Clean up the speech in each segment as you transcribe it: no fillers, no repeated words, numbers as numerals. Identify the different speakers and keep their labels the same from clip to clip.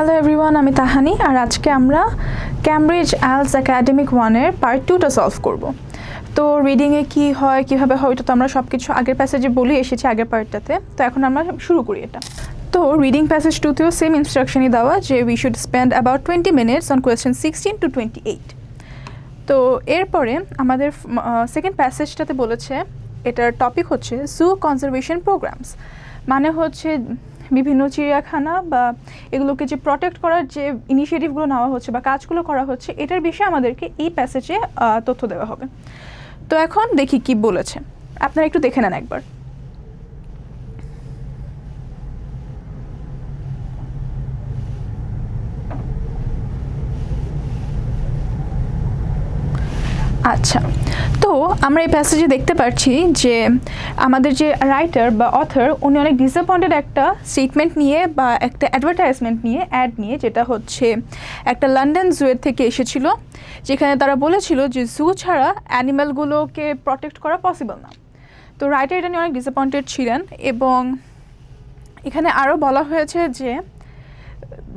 Speaker 1: Hello everyone, আমি তাহানি। আর আজকে আমরা ক্যামব্রিজ আইএলটিএস একাডেমিক 1-এর পার্ট 2টা সলভ করব। তো রিডিংয়ে কী হয়, কীভাবে হয়, ওটা তো আমরা সব কিছু আগের প্যাসেজে বলে এসেছি আগের পার্টটাতে। তো এখন আমরা শুরু করি এটা। তো রিডিং প্যাসেজ 2তেও সেম ইনস্ট্রাকশনই দেওয়া যে we should spend about 20 minutes on question 16 to 28। তো এরপরে আমাদের সেকেন্ড প্যাসেজটাতে বলেছে এটার টপিক হচ্ছে জু কনজারভেশন প্রোগ্রামস, মানে হচ্ছে বিভিন্ন চিড়িয়াখানা বা এগুলোকে যে প্রটেক্ট করার যে ইনিশিয়েটিভগুলো নেওয়া হচ্ছে বা কাজগুলো করা হচ্ছে, এটার বিষয়ে আমাদেরকে এই প্যাসেজে তথ্য দেওয়া হবে। তো এখন দেখি কি বলেছে, আপনারা একটু দেখে নেন একবার। আচ্ছা, তো আমরা এই প্যাসেজে দেখতে পাচ্ছি যে আমাদের যে রাইটার বা অথর উনি অনেক ডিসঅ্যাপয়েন্টেড একটা স্টেটমেন্ট নিয়ে বা একটা অ্যাডভার্টাইজমেন্ট নিয়ে, অ্যাড নিয়ে, যেটা হচ্ছে একটা লন্ডন জুয়ের থেকে এসেছিল, যেখানে তারা বলেছিল যে জু ছাড়া অ্যানিম্যালগুলোকে প্রটেক্ট করা পসিবল না। তো রাইটার এটা নিয়ে অনেক ডিসঅ্যাপয়েন্টেড ছিলেন। এবং এখানে আরও বলা হয়েছে যে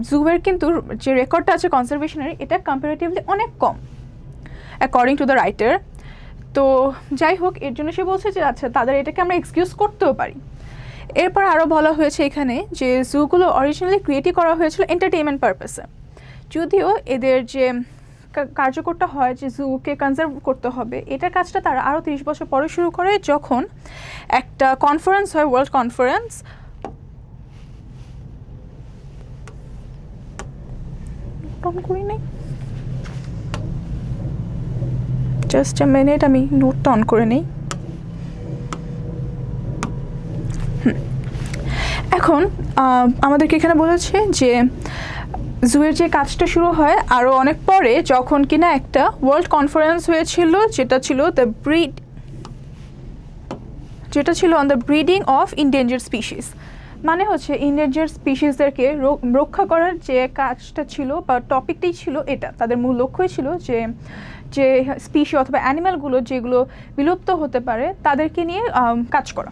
Speaker 1: জুয়ের কিন্তু যে রেকর্ডটা আছে কনজারভেশনের, এটা কম্পারেটিভলি অনেক কম অ্যাকর্ডিং টু দ্য রাইটার। তো যাই হোক, এর জন্য সে বলছে যে আচ্ছা, তাদের এটাকে আমরা এক্সকিউজ করতেও পারি। এরপর আরও বলা হয়েছে এখানে যে জুগুলো অরিজিনালি ক্রিয়েটই করা হয়েছিল এন্টারটেইনমেন্ট পারপাসে, যদিও এদের যে কার্যকরটা হয় যে জুকে কনজার্ভ করতে হবে, এটার কাজটা তারা আরও 30 বছর পরে শুরু করে, যখন একটা কনফারেন্স হয়, ওয়ার্ল্ড কনফারেন্স। করি নাই, জাস্ট এ মিনিট, আমি নোটটা অন করে নেই। এখন আমাদেরকে এখানে বলেছে যে জুয়ের যে কাজটা শুরু হয় আরও অনেক পরে, যখন কিনা একটা ওয়ার্ল্ড কনফারেন্স হয়েছিল, যেটা ছিল on the breeding of endangered species. মানে হচ্ছে ইনডেঞ্জার্ড স্পিসিসদেরকে রক্ষা করার যে কাজটা ছিল বা টপিকটাই ছিল এটা, তাদের মূল লক্ষ্যই ছিল যে যে স্পিসি অথবা অ্যানিম্যালগুলো যেগুলো বিলুপ্ত হতে পারে তাদেরকে নিয়ে কাজ করা।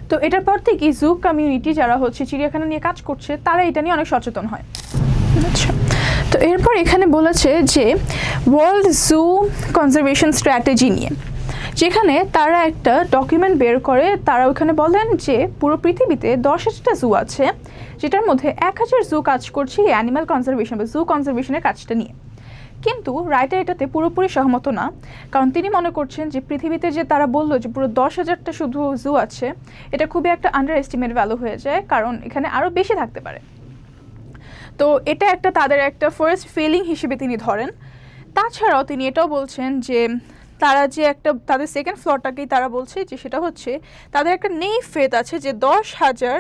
Speaker 1: তো এটার পর থেকে জু কমিউনিটি যারা হচ্ছে চিড়িয়াখানা নিয়ে কাজ করছে, তারা এটা নিয়ে অনেক সচেতন হয়। আচ্ছা, তো এরপর এখানে বলেছে যে ওয়ার্ল্ড জু কনজারভেশন স্ট্র্যাটেজি নিয়ে, যেখানে তারা একটা ডকুমেন্ট বের করে। তারা ওখানে বলেন যে পুরো পৃথিবীতে 10,000টা জু আছে, যেটার মধ্যে 1,000 জু কাজ করছে এই অ্যানিম্যাল কনজারভেশন বা জু কনজারভেশনের কাজটা নিয়ে। কিন্তু রাইটার এটাতে পুরোপুরি সহমত না, কারণ তিনি মনে করছেন যে পৃথিবীতে যে তারা বললো যে পুরো 10,000টা শুধু জু আছে, এটা খুবই একটা আন্ডার এস্টিমেট ভ্যালু হয়ে যায়, কারণ এখানে আরও বেশি থাকতে পারে। তো এটা একটা তাদের একটা ফার্স্ট ফেলিং হিসেবে তিনি ধরেন। তাছাড়াও তিনি এটাও বলছেন যে তারা যে একটা তাদের সেকেন্ড ফ্লটাকেই তারা বলছে যে সেটা হচ্ছে তাদের একটা নেই ফেথ আছে যে 10,000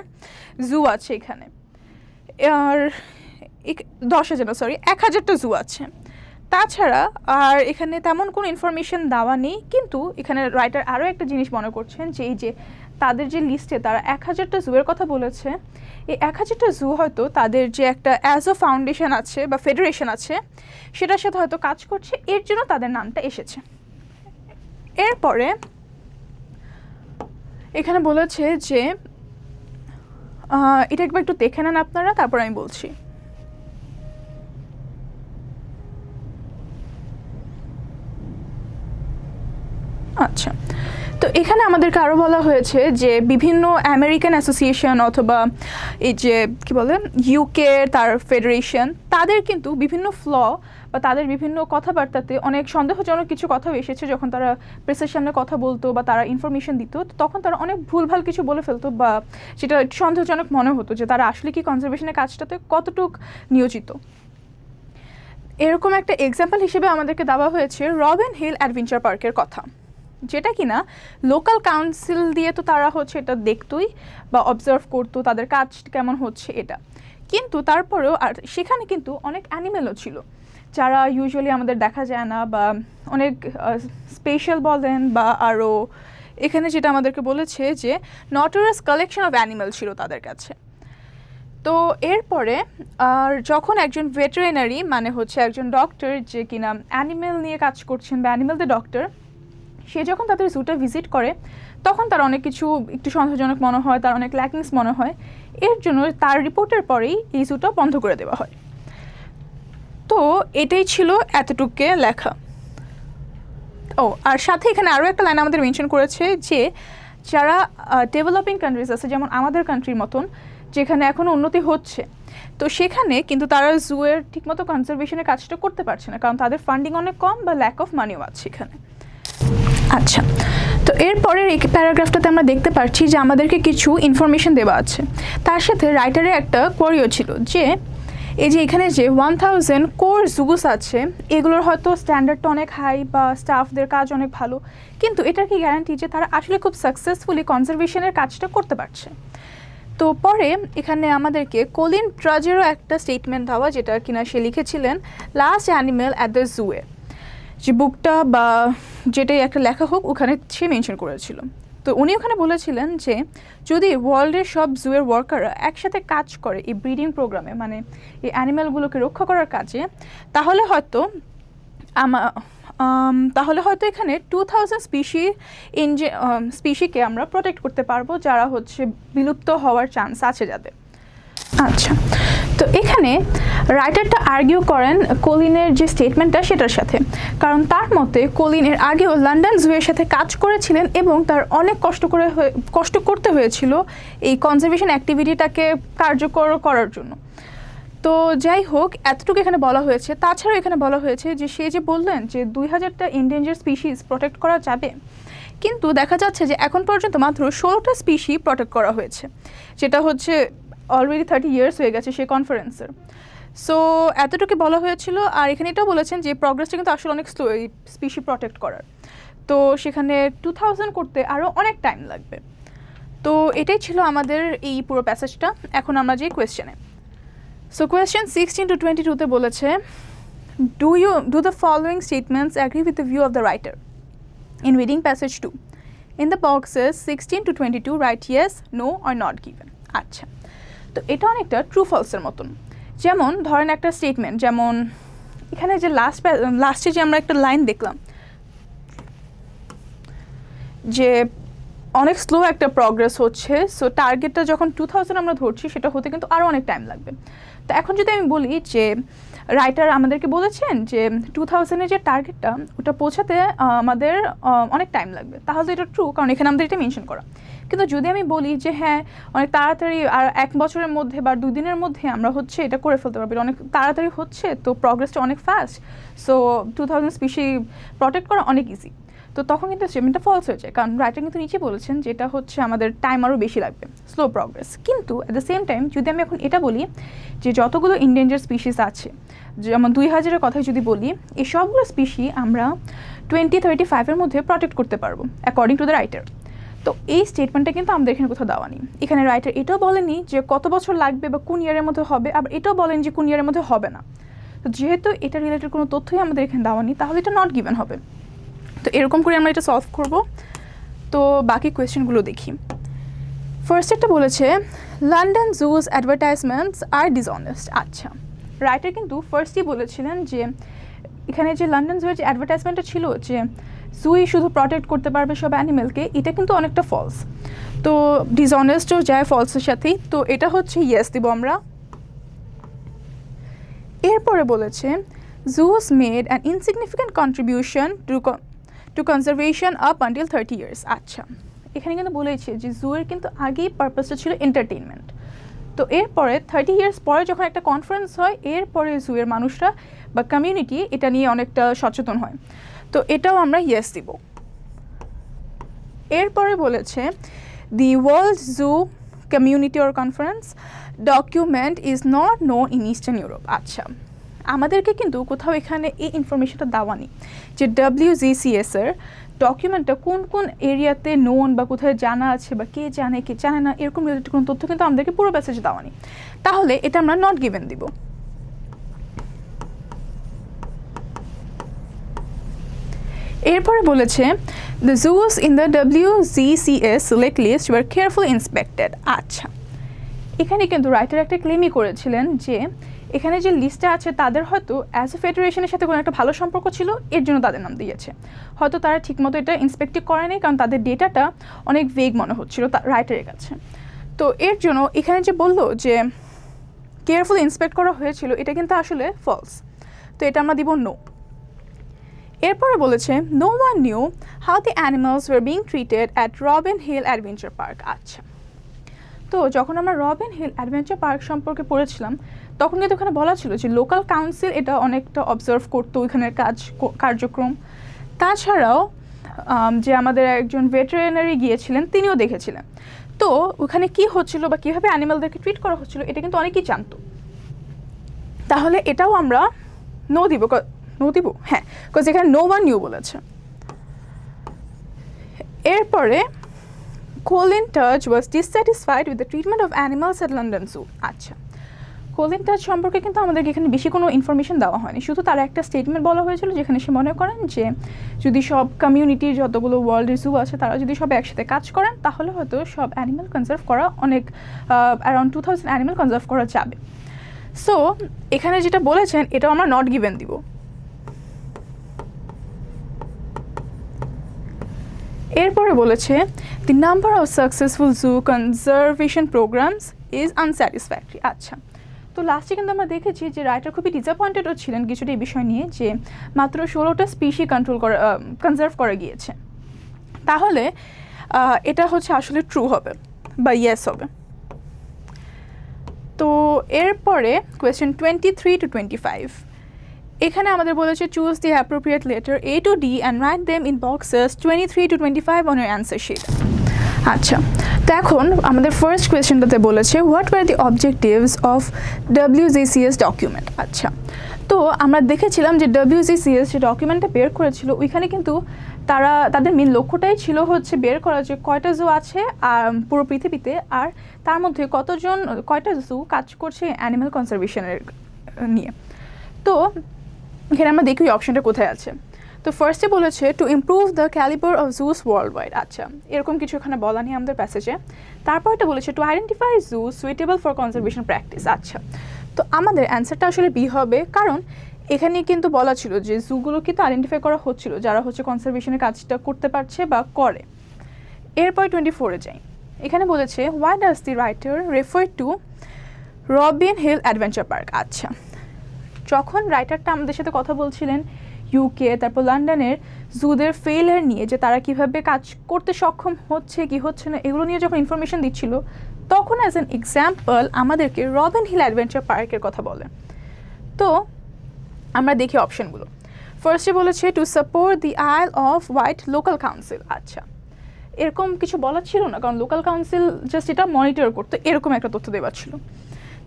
Speaker 1: জু আছে এখানে, আর 1,000টা জু আছে। তাছাড়া আর এখানে তেমন কোনো ইনফরমেশন দেওয়া নেই। কিন্তু এখানে রাইটার আরও একটা জিনিস মনে করছেন যে এই যে তাদের যে লিস্টে তারা 1,000টা জুয়ের কথা বলেছে, এই 1,000টা জু হয়তো তাদের যে একটা অ্যাজ অ ফাউন্ডেশন আছে বা ফেডারেশন আছে, সেটার সাথে হয়তো কাজ করছে, এর জন্য তাদের নামটা এসেছে। এরপরে এখানে বলেছে যে এটা একবার একটু দেখে নেন আপনারা, তারপর আমি বলছি। আচ্ছা, তো এখানে আমাদেরকে আরও বলা হয়েছে যে বিভিন্ন আমেরিকান অ্যাসোসিয়েশন অথবা এই যে কী বলে ইউকে তার ফেডারেশন, তাদের কিন্তু বিভিন্ন ফ্ল বা তাদের বিভিন্ন কথাবার্তাতে অনেক সন্দেহজনক কিছু কথাও এসেছে। যখন তারা প্রেসের সামনে কথা বলতো বা তারা ইনফরমেশন দিত, তখন তারা অনেক ভুলভাল কিছু বলে ফেলতো, বা যেটা সন্দেহজনক মনে হতো যে তারা আসলে কি কনজারভেশনের কাজটাতে কতটুক নিয়োজিত। এরকম একটা এক্সাম্পল হিসেবে আমাদেরকে দেওয়া হয়েছে রবিন হিল অ্যাডভেঞ্চার পার্কের কথা, যেটা কিনা লোকাল কাউন্সিল দিয়ে তো তারা হচ্ছে এটা দেখতোই বা অবজার্ভ করতো তাদের কাজ কেমন হচ্ছে এটা। কিন্তু তারপরেও আর সেখানে কিন্তু অনেক অ্যানিমেলও ছিল যারা ইউজুয়ালি আমাদের দেখা যায় না, বা অনেক স্পেশাল বলেন বা আরও এখানে যেটা আমাদেরকে বলেছে যে নটোরিয়াস কালেকশন অফ অ্যানিমেল ছিল তাদের কাছে। তো এরপরে আর যখন একজন ভেটেরিনারি মানে হচ্ছে একজন ডক্টর যে কিনা অ্যানিমেল নিয়ে কাজ করছেন বা অ্যানিমেলদের ডক্টর, সে যখন তাদের জুটা ভিজিট করে তখন তার অনেক কিছু একটু সন্দেহজনক মনে হয়, তার অনেক ল্যাকিংস মনে হয়, এর জন্য তার রিপোর্টের পরেই এই জুটা বন্ধ করে দেওয়া হয়। তো এটাই ছিল এতটুকুকে লেখা। ও আর সাথে এখানে আরও একটা লাইন আমাদের মেনশন করেছে যে যারা ডেভেলপিং কান্ট্রিজ আছে, যেমন আমাদের কান্ট্রির মতন যেখানে এখনও উন্নতি হচ্ছে, তো সেখানে কিন্তু তারা জুয়ের ঠিকমতো কনজারভেশনের কাজটা করতে পারছে না, কারণ তাদের ফান্ডিং অনেক কম বা ল্যাক অফ মানিও আছে এখানে। আচ্ছা, তো এরপরের এই প্যারাগ্রাফটাতে আমরা দেখতে পাচ্ছি যে আমাদেরকে কিছু ইনফরমেশন দেওয়া আছে। তার সাথে রাইটারের একটা কোয়ারিও ছিল যে এই যে এখানে যে 1000 কোর জুস আছে, এগুলোর হয়তো স্ট্যান্ডার্ডটা অনেক হাই বা স্টাফদের কাজ অনেক ভালো, কিন্তু এটার কি গ্যারান্টি যে তারা আসলে খুব সাকসেসফুলি কনজারভেশনের কাজটা করতে পারছে? তো পরে এখানে আমাদেরকে কলিন ট্রাজেরও একটা স্টেটমেন্ট দেওয়া, যেটা কিনা সে লিখেছিলেন লাস্ট অ্যানিমেল অ্যাট দ্য জুয়ে, যে বুকটা বা যেটাই একটা লেখা হোক ওখানে সে মেনশন করেছিল। তো উনি ওখানে বলেছিলেন যে যদি ওয়ার্ল্ডের সব জুয়ের ওয়ার্কাররা একসাথে কাজ করে এই ব্রিডিং প্রোগ্রামে, মানে এই অ্যানিম্যালগুলোকে রক্ষা করার কাজে, তাহলে হয়তো এখানে 2000 স্পিসিকে আমরা প্রোটেক্ট করতে পারবো, যারা হচ্ছে বিলুপ্ত হওয়ার চান্স আছে যাদের। আচ্ছা, তো এখানে রাইটারটা আর্গিউ করেন কলিনের যে স্টেটমেন্টটা সেটার সাথে, কারণ তার মতে কলিন এর আগেও লন্ডন জুয়ের সাথে কাজ করেছিলেন এবং তার অনেক কষ্ট করতে হয়েছিল এই কনজারভেশন অ্যাক্টিভিটিটাকে কার্যকর করার জন্য। তো যাই হোক, এতটুকু এখানে বলা হয়েছে। তাছাড়াও এখানে বলা হয়েছে যে সে যে বললেন যে 2000টা এন্ডেঞ্জার স্পিসিস প্রোটেক্ট করা যাবে, কিন্তু দেখা যাচ্ছে যে এখন পর্যন্ত মাত্র 16টা স্পিসি প্রোটেক্ট করা হয়েছে, যেটা হচ্ছে অলরেডি 30 ইয়ার্স হয়ে গেছে সেই কনফারেন্সের। সো এতটুকু বলা হয়েছিল। আর এখানে এটাও বলেছেন যে প্রগ্রেসটা কিন্তু আসলে অনেক স্লো এই স্পিসি প্রোটেক্ট করার, তো সেখানে 2000 করতে আরও অনেক টাইম লাগবে। তো এটাই ছিল আমাদের এই পুরো প্যাসেজটা। এখন আমরা যে কোয়েশ্চেনে, সো কোয়েশ্চেন 16 to 22-তে বলেছে do the following statements agree with the view of the writer in reading passage 2? In the boxes 16 to 22 right yes, no or not given. আচ্ছা, তো এটা অনেকটা ট্রু ফলসের মতন। যেমন ধরেন একটা স্টেটমেন্ট, যেমন এখানে যে লাস্টে যে আমরা একটা লাইন দেখলাম যে অনেক স্লো একটা প্রগ্রেস হচ্ছে, সো টার্গেটটা যখন 2000 আমরা ধরছি সেটা হতে কিন্তু আরও অনেক টাইম লাগবে। তো এখন যদি আমি বলি যে রাইটার আমাদেরকে বলেছেন যে 2000-এর যে টার্গেটটা ওটা পৌঁছাতে আমাদের অনেক টাইম লাগবে, তাহলে এটা ট্রু, কারণ এখানে আমাদের এটা মেনশন করা। কিন্তু যদি আমি বলি যে হ্যাঁ অনেক তাড়াতাড়ি আর 1 বছরের মধ্যে বা 2 দিনের মধ্যে আমরা হচ্ছে এটা করে ফেলতে পারবো, অনেক তাড়াতাড়ি হচ্ছে, তো প্রগ্রেসটা অনেক ফাস্ট, সো 2000 স্পিসি প্রোটেক্ট করা অনেক ইজি, তো তখন কিন্তু স্টেটমেন্টটা ফলস হয়ে যায়, কারণ রাইটার কিন্তু নিচে বলেছেন যে এটা হচ্ছে আমাদের টাইম আরও বেশি লাগবে, স্লো প্রগ্রেস। কিন্তু অ্যাট দ্য সেম টাইম যদি আমি এখন এটা বলি যে যতগুলো ইন্ডেঞ্জার স্পিসিস আছে, যেমন 2000-এর কথাই যদি বলি, এই সবগুলো স্পিসি আমরা 2035-এর মধ্যে প্রোটেক্ট করতে পারবো অ্যাকর্ডিং টু দ্য রাইটার। তো এই স্টেটমেন্টটা কিন্তু আমাদের এখানে কোথাও দেওয়া নেই। এখানে রাইটার এটাও বলেনি যে কত বছর লাগবে বা কোন ইয়ারের মধ্যে হবে, আবার এটাও বলেন যে কোন ইয়ারের মধ্যে হবে না। তো যেহেতু এটা রিলেটেড কোনো তথ্যই আমাদের এখানে দেওয়া নেই, তাহলে এটা নট গিভেন হবে। তো এরকম করে আমরা এটা সলভ করব। তো বাকি কোয়েশ্চেনগুলো দেখি। ফার্স্ট একটা বলেছে লন্ডন জুস অ্যাডভার্টাইজমেন্টস আর ডিসঅনেস্ট। আচ্ছা, রাইটার কিন্তু ফার্স্টই বলেছিলেন যে এখানে যে লন্ডন জুয়ের যে অ্যাডভার্টাইজমেন্টটা ছিল যে জুই শুধু প্রোটেক্ট করতে পারবে সব অ্যানিমেলকে, এটা কিন্তু অনেকটা ফলস। তো ডিসঅনেস্টও যায় ফলসের সাথেই, তো এটা হচ্ছে ইয়েস দিব আমরা। এরপরে বলেছে juice made an insignificant contribution to conservation up until 30 years. আচ্ছা, এখানে কিন্তু বলেছে যে জুয়ের কিন্তু আগেই পারপাসটা ছিল এন্টারটেইনমেন্ট, তো এরপরে 30 ইয়ার্স পরে যখন একটা কনফারেন্স হয়, এরপরে জুয়ের মানুষরা বা কমিউনিটি এটা নিয়ে অনেকটা সচেতন হয়, তো এটাও আমরা ইয়েস দিব। এরপরে বলেছে the world zoo community or conference document is not known in Eastern Europe. আচ্ছা, আমাদেরকে কিন্তু কোথাও এখানে এই ইনফরমেশনটা দেওয়া নেই যে WGCS-এর ডকুমেন্টটা কোন কোন এরিয়াতে নোন বা কোথায় জানা আছে বা কে জানে না, এরকম রিলেটেড কোনো তথ্য কিন্তু আমাদেরকে পুরো প্যাসেজে দেওয়া নেই, তাহলে এটা আমরা নট গিভেন দিব। এরপরে বলেছে the zoos in the WGCS select list were carefully inspected. আচ্ছা, এখানে কিন্তু রাইটার একটা ক্লেমই করেছিলেন যে এখানে যে লিস্টে আছে তাদের হয়তো অ্যাজ এ ফেডারেশনের সাথে কোনো একটা ভালো সম্পর্ক ছিল, এর জন্য তাদের নাম দিয়েছে। হয়তো তারা ঠিকমতো এটা ইন্সপেক্টই করেনি, কারণ তাদের ডেটাটা অনেক ভেগ মনে হচ্ছিল রাইটারের কাছে। তো এর জন্য এখানে যে বললো যে কেয়ারফুল ইন্সপেক্ট করা হয়েছিল, এটা কিন্তু আসলে ফলস। তো এটা আমরা দিব নো। এরপরে বলেছে no one knew how the animals were being treated at Robin Hill Adventure Park. আচ্ছা, তো যখন আমরা রবিন হিল অ্যাডভেঞ্চার পার্ক সম্পর্কে পড়েছিলাম তখন কিন্তু ওখানে বলা ছিল যে লোকাল কাউন্সিল এটা অনেকটা অবজার্ভ করতো ওইখানের কার্যক্রম। তাছাড়াও যে আমাদের একজন ভেটেরিনারি গিয়েছিলেন তিনিও দেখেছিলেন। তো ওখানে কি হচ্ছিল বা কীভাবে অ্যানিমালদেরকে ট্রিট করা হচ্ছিল এটা কিন্তু অনেকেই জানতো। তাহলে এটাও আমরা নো দিব। হ্যাঁ, বিকজ এখানে নো ওয়ান নিউ বলেছে। এরপরে Colin Tudge was dissatisfied with the treatment of animals at London Zoo. আচ্ছা, Colin Tudge সম্পর্কে কিন্তু আমাদেরকে এখানে বেশি কোনো ইনফরমেশন দেওয়া হয়নি, শুধু তার একটা স্টেটমেন্ট বলা হয়েছিল যেখানে সে মনে করেন যে যদি সব কমিউনিটির যতগুলো ওয়ার্ল্ডের জু আছে তারা যদি সব একসাথে কাজ করেন তাহলে হয়তো সব অ্যানিমাল কনজার্ভ করা অনেক অ্যারাউন্ড 2000 অ্যানিমাল কনজার্ভ করা যাবে। সো এখানে যেটা বলেছেন এটাও আমরা নট গিভেন দিব। এরপরে বলেছে the number of successful zoo conservation programmes is unsatisfactory. আচ্ছা, তো লাস্টে কিন্তু আমরা দেখেছি যে রাইটার খুবই ডিসঅ্যাপয়েন্টেডও ছিলেন কিছুটা এই বিষয় নিয়ে যে মাত্র 16টা স্পিসি কনজার্ভ করা গিয়েছে। তাহলে এটা হচ্ছে আসলে ট্রু হবে বা ইয়েস হবে। তো এরপরে কোয়েশ্চেন 23 to 25, এখানে আমাদের বলেছে choose the appropriate letter A to D and write them in boxes 23 to 25 on your answer sheet. আচ্ছা, তো এখন আমাদের ফার্স্ট কোয়েশ্চেনটাতে বলেছে what were the objectives of WGCS document. আচ্ছা, তো আমরা দেখেছিলাম যে WGCS যে ডকুমেন্টটা বের করেছিল ওইখানে কিন্তু তাদের মেন লক্ষ্যটাই ছিল হচ্ছে বের করা যে কয়টা জু আছে পুরো পৃথিবীতে, আর তার মধ্যে কয়টা জু কাজ করছে অ্যানিমাল কনজারভেশনের নিয়ে। তো এখানে আমরা দেখি অপশনটা কোথায় আছে। তো ফার্স্টে বলেছে to improve the calibre of juice world wide. আচ্ছা, এরকম কিছু এখানে বলা নেই আমাদের প্যাসেজে। তারপর এটা বলেছে to identify zoo suitable for conservation practice. আচ্ছা, তো আমাদের অ্যান্সারটা আসলে বি হবে, কারণ এখানে কিন্তু বলা ছিল যে জুগুলো কিন্তু আইডেন্টিফাই করা হচ্ছিল যারা হচ্ছে কনজারভেশনের কাজটা করতে পারছে বা করে। এরপর 24-এ যাই। এখানে বলেছে why does the writer refer to Robin Hill Adventure Park. আচ্ছা, যখন রাইটারটা আমাদের সাথে কথা বলছিলেন ইউকে তারপর লন্ডনের জুদের ফেইলিয়ার নিয়ে যে তারা কিভাবে কাজ করতে সক্ষম হচ্ছে কি হচ্ছে না এগুলো নিয়ে যখন ইনফরমেশন দিচ্ছিল তখন অ্যাজ অ্যান এক্সাম্পল আমাদেরকে রবিন হিল অ্যাডভেঞ্চার পার্কের কথা বলে। তো আমরা দেখি অপশনগুলো। ফার্স্টে বলেছে টু সাপোর্ট দি আইল অফ হোয়াইট লোকাল কাউন্সিল। আচ্ছা, এরকম কিছু বলা ছিল না, কারণ লোকাল কাউন্সিল জাস্ট এটা মনিটর করতো, এরকম একটা তথ্য দেওয়া ছিল।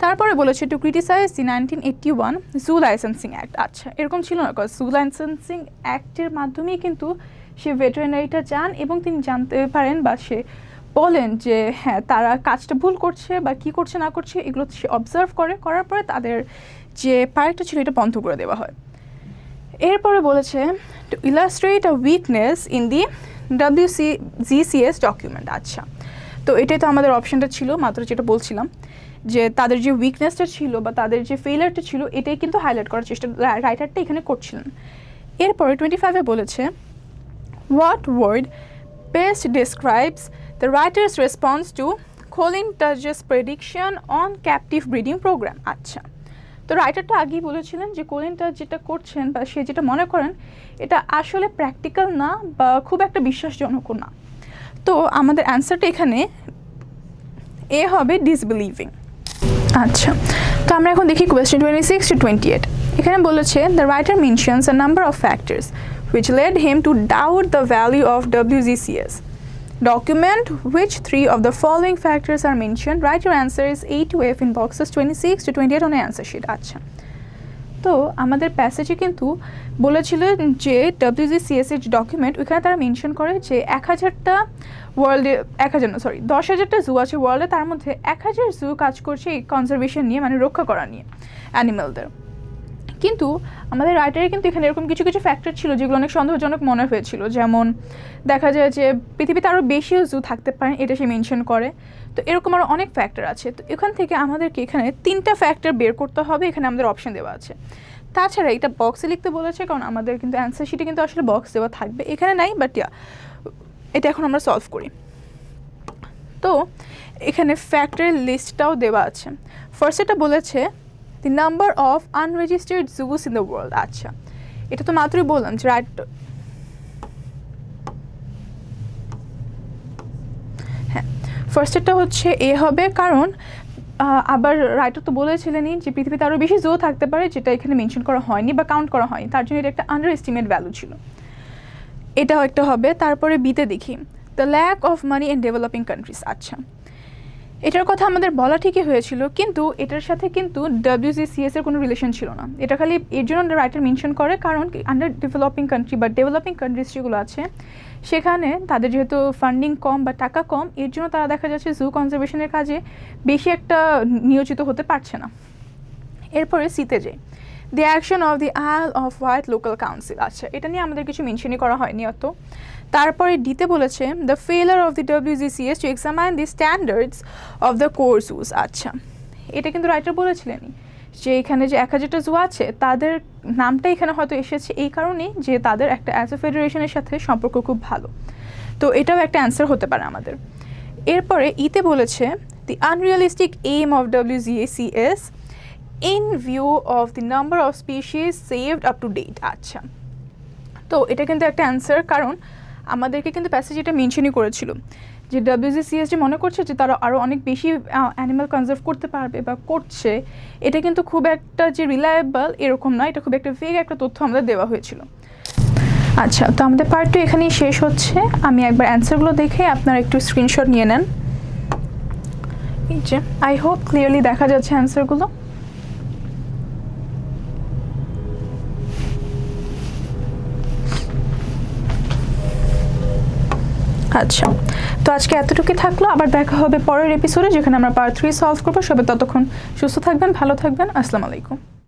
Speaker 1: তারপরে বলেছে to criticise the 1981 zoo licensing act. আচ্ছা, এরকম ছিল না, কারণ জু লাইসেন্সিং অ্যাক্টের মাধ্যমেই কিন্তু সে ভেটেরিনারিটা যান এবং তিনি জানতে পারেন বা সে বলেন যে হ্যাঁ তারা কাজটা ভুল করছে বা কী করছে না করছে এগুলো সে অবজার্ভ করার পরে তাদের যে পার্কটা ছিল এটা বন্ধ করে দেওয়া হয়। এরপরে বলেছে two illustrate a weakness in the WGCS document. আচ্ছা, তো এটাই তো আমাদের অপশানটা ছিল মাত্র যেটা বলছিলাম যে তাদের যে উইকনেসটা ছিল বা তাদের যে ফেইলিয়ারটা ছিল এটাই কিন্তু হাইলাইট করার চেষ্টা রাইটারটা এখানে করছিলেন। এরপরে 25-এ বলেছে what word best describes the writer's response to Colin Tudge's prediction on captive breeding program। আচ্ছা, তো রাইটারটা আগেই বলেছিলেন যে Colin Tudge যেটা করছেন বা সে যেটা মনে করেন এটা আসলে প্র্যাকটিক্যাল না বা খুব একটা বিশ্বাসজনকও না। তো আমাদের অ্যান্সারটা এখানে এ হবে ডিসবিলিভিং। আচ্ছা, তো আমরা এখন দেখি কোয়েশ্চেন 26 to 28। এখানে বলেছে the writer mentions a number of factors which led him to doubt the value of WGCS document. Which three of the following factors are mentioned? Write your answers A to F in boxes 26 to 28 on the answer sheet. আচ্ছা, তো আমাদের প্যাসেজে কিন্তু বলেছিল যে WGCS এর document ওইখানে তারা mention করে যে 1000টা ওয়ার্ল্ডে 10,000টা জু আছে ওয়ার্ল্ডে, তার মধ্যে 1000 জু কাজ করছে এই কনজারভেশন নিয়ে মানে রক্ষা করা নিয়ে অ্যানিমালদের। কিন্তু আমাদের রাইটারে কিন্তু এখানে এরকম কিছু কিছু ফ্যাক্টর ছিল যেগুলো অনেক সন্দেহজনক মনে হয়েছিল, যেমন দেখা যায় যে পৃথিবীতে আরও বেশিও জু থাকতে পারেন, এটা সে মেনশন করে। তো এরকম আরও অনেক ফ্যাক্টর আছে। তো এখান থেকে আমাদেরকে এখানে 3টা ফ্যাক্টর বের করতে হবে, এখানে আমাদের অপশন দেওয়া আছে। তাছাড়া এটা বক্সে লিখতে বলেছে, কারণ আমাদের কিন্তু অ্যান্সার শিটে কিন্তু আসলে বক্স দেওয়া থাকবে, এখানে নাই, বাট এটা এখন আমরা সলভ করি। তো এখানে ফ্যাক্টরের লিস্টটাও দেওয়া আছে। ফার্স্ট এটা বলেছে the number of unregistered juice in the world. আচ্ছা, এটা তো মাত্রই বললাম যে হ্যাঁ, ফার্স্টেরটা হচ্ছে এ হবে, কারণ আবার রাইটার তো বলেছিলেনই যে পৃথিবীতে আরও বেশি জো থাকতে পারে, যেটা এখানে মেনশন করা হয়নি বা কাউন্ট করা হয়নি, তার জন্য এটা একটা আন্ডার এস্টিমেট ভ্যালু ছিল, এটাও একটা হবে। তারপরে বিতে দেখি the lack of money in developing countries. আচ্ছা, এটার কথা আমাদের বলা ঠিকই হয়েছিল, কিন্তু এটার সাথে কিন্তু WGCS এর কোনো রিলেশন ছিল না। এটা খালি এর জন্য রাইটার মেনশন করে কারণ আন্ডার ডেভেলপিং কান্ট্রি বা ডেভেলপিং কান্ট্রিজ যেগুলো আছে সেখানে তাদের যেহেতু ফান্ডিং কম বা টাকা কম, এর জন্য তারা দেখা যাচ্ছে জু কনজারভেশনের কাজে বেশি একটা নিয়োজিত হতে পারছে না। এরপরে সিতে যাই, দি অ্যাকশন অফ দি আইল অফ হোয়াইট লোকাল কাউন্সিল। আচ্ছা, এটা নিয়ে আমাদের কিছু মেনশনই করা হয়নি অত। তারপরে ডিতে বলেছে the failure of the WGCS to examine the standards of the core zoos. আচ্ছা, এটা কিন্তু রাইটার বলেছিলেনই যে এখানে যে 1000টা জু আছে তাদের নামটা এখানে হয়তো এসেছে এই কারণেই যে তাদের একটা অ্যাজ এ ফেডারেশনের সাথে সম্পর্ক খুব ভালো। তো এটাও একটা অ্যান্সার হতে পারে আমাদের। এরপরে ইতে বলেছে the unrealistic aim of WGCS in view of the number of species saved up to date. আচ্ছা, তো এটা কিন্তু একটা অ্যান্সার, কারণ আমাদেরকে কিন্তু প্যাসেজ এটা মেনশনই করেছিল যে WGCS যে মনে করছে যে তারা আরও অনেক বেশি অ্যানিমাল কনজার্ভ করতে পারবে বা করছে, এটা কিন্তু খুব একটা যে রিলায়েবল এরকম না, এটা খুব একটা ভেগ একটা তথ্য আমাদের দেওয়া হয়েছিল। আচ্ছা, তো আমাদের পার্ট 2 এখানেই শেষ হচ্ছে। আমি একবার অ্যান্সারগুলো দেখে আপনারা একটু স্ক্রিনশট নিয়ে নেন। এই যে আই হোপ ক্লিয়ারলি দেখা যাচ্ছে অ্যান্সারগুলো। আচ্ছা, তো আজকে এতটুকুই থাকলো, আবার দেখা হবে পরের এপিসোডে যেখানে আমরা পার্ট 3 সলভ করবো। সবাই ততক্ষণ সুস্থ থাকবেন, ভালো থাকবেন, আসসালামু আলাইকুম।